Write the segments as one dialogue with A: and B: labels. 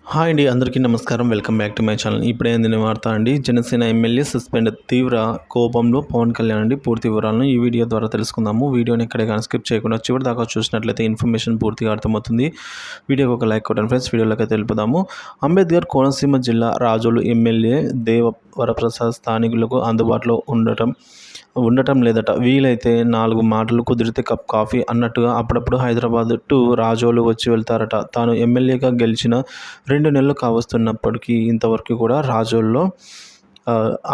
A: Hi అండి, అందరికీ నమస్కారం. Welcome back to my channel. ఇప్పుడే అందిన వార్త అండి. Janasena MLA suspend. తీవ్ర కోపంలో పవన్ కళ్యాణ్ అండి. పూర్తి వివరాలను ఈ వీడియో ద్వారా తెలుసుకుందాము. వీడియోని ఎక్కడే కానీ స్కిప్ చేయకుండా చివరి దాకా చూసినట్లయితే ఇన్ఫర్మేషన్ పూర్తిగా అర్థమవుతుంది. వీడియోకి ఒక లైక్ కొట్టండి ఫ్రెండ్స్. వీడియోలోకి తెలుపుదాము. అంబేద్కర్ కోనసీమ జిల్లా రాజోలు ఎమ్మెల్యే దేవరప్రసాద్ స్థానికులకు అందుబాటులో ఉండటం లేదట. వీలైతే 4 మాటలు కుదిరితే కప్ కాఫీ అన్నట్టుగా అప్పుడప్పుడు హైదరాబాద్ టు రాజోలు వచ్చి వెళ్తారట. తాను ఎమ్మెల్యేగా గెలిచిన 2 నెలలు కావస్తున్నప్పటికీ ఇంతవరకు కూడా రాజోల్లో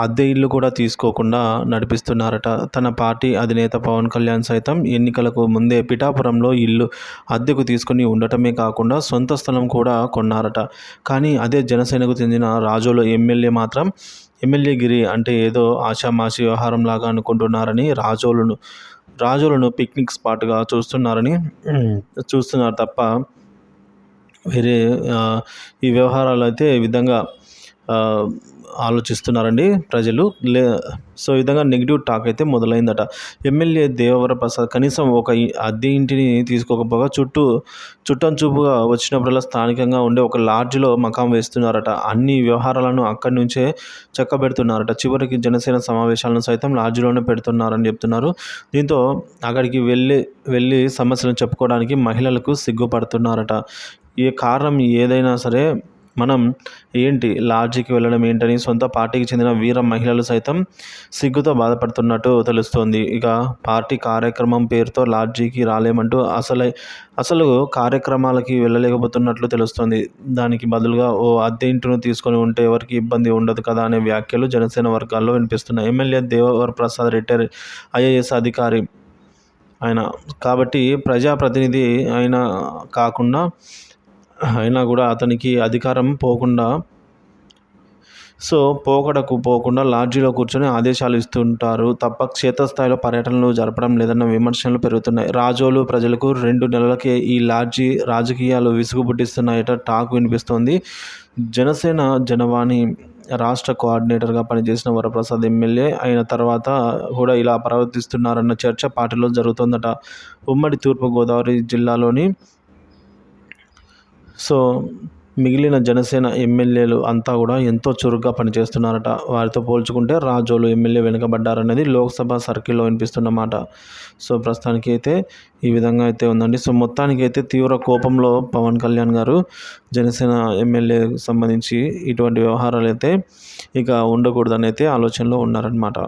A: అద్దె ఇల్లు కూడా తీసుకోకుండా నడిపిస్తున్నారట. తన పార్టీ అధినేత పవన్ కళ్యాణ్ సైతం ఎన్నికలకు ముందే పిఠాపురంలో ఇల్లు అద్దెకు తీసుకుని ఉండటమే కాకుండా సొంత స్థలం కూడా కొన్నారట. కానీ అదే జనసేనకు చెందిన రాజోలు ఎమ్మెల్యే మాత్రం ఎమ్మెల్యేగిరి అంటే ఏదో ఆషామాషీ వ్యవహారంలాగా అనుకుంటున్నారని, రాజోలను పిక్నిక్ స్పాట్గా చూస్తున్నారు తప్ప వేరే ఈ వ్యవహారాలు అయితే ఈ విధంగా ఆలోచిస్తున్నారండి ప్రజలు. సో ఈ విధంగా నెగిటివ్ టాక్ అయితే మొదలైందట. ఎమ్మెల్యే దేవరప్రసాద్ కనీసం ఒక అద్దె ఇంటిని తీసుకోకపోగా చుట్టం చూపుగా వచ్చినప్పుడల్లా స్థానికంగా ఉండే ఒక లాడ్జ్లో మకాం వేస్తున్నారట. అన్ని వ్యవహారాలను అక్కడి నుంచే చక్కబెడుతున్నారట. చివరికి జనసేన సమావేశాలను సైతం లాడ్జ్లోనే పెడుతున్నారని చెప్తున్నారు. దీంతో అక్కడికి వెళ్ళి సమస్యలను చెప్పుకోవడానికి మహిళలకు సిగ్గుపడుతున్నారట. ఏ కారణం ఏదైనా సరే మనం లాడ్జికి వెళ్ళడం ఏంటని సొంత పార్టీకి చెందిన వీర మహిళలు సైతం సిగ్గుతో బాధపడుతున్నట్టు తెలుస్తోంది. ఇక పార్టీ కార్యక్రమం పేరుతో లాడ్జికి రాలేమంటూ అసలు కార్యక్రమాలకి వెళ్ళలేకపోతున్నట్లు తెలుస్తోంది. దానికి బదులుగా ఓ అద్దె ఇంటిని తీసుకొని ఉంటే ఎవరికి ఇబ్బంది ఉండదు కదా అనే వ్యాఖ్యలు జనసేన వర్గాల్లో వినిపిస్తున్నాయి. ఎమ్మెల్యే దేవరప్రసాద్ రిటైర్ ఐఏఎస్ అధికారి ఆయన కాబట్టి ప్రజాప్రతినిధి అయినా కూడా అతనికి అధికారం పోకుండా లాడ్జీలో కూర్చొని ఆదేశాలు ఇస్తుంటారు తప్ప క్షేత్రస్థాయిలో పర్యటనలు జరపడం లేదన్న విమర్శలు పెరుగుతున్నాయి. రాజోలు ప్రజలకు 2 నెలలకే ఈ లాడ్జీ రాజకీయాలు విసుగు పుట్టిస్తున్నాయట టాక్ వినిపిస్తోంది. జనసేన జనవాణి రాష్ట్ర కోఆర్డినేటర్గా పనిచేసిన వరప్రసాద్ ఎమ్మెల్యే అయిన తర్వాత కూడా ఇలా ప్రవర్తిస్తున్నారన్న చర్చ పార్టీలో జరుగుతోందట. ఉమ్మడి తూర్పుగోదావరి జిల్లాలోని మిగిలిన జనసేన ఎమ్మెల్యేలు అంతా కూడా ఎంతో చురుగ్గా పనిచేస్తున్నారట. వారితో పోల్చుకుంటే రాజోలు ఎమ్మెల్యే వెనుకబడ్డారనేది లోక్సభ సర్కిల్లో వినిపిస్తున్న మాట. ప్రస్తుతానికి అయితే ఈ విధంగా అయితే ఉందండి. మొత్తానికి అయితే తీవ్ర కోపంలో పవన్ కళ్యాణ్ గారు జనసేన ఎమ్మెల్యేకి సంబంధించి ఇటువంటి వ్యవహారాలు అయితే ఇక ఉండకూడదని అయితే ఆలోచనలో ఉన్నారనమాట.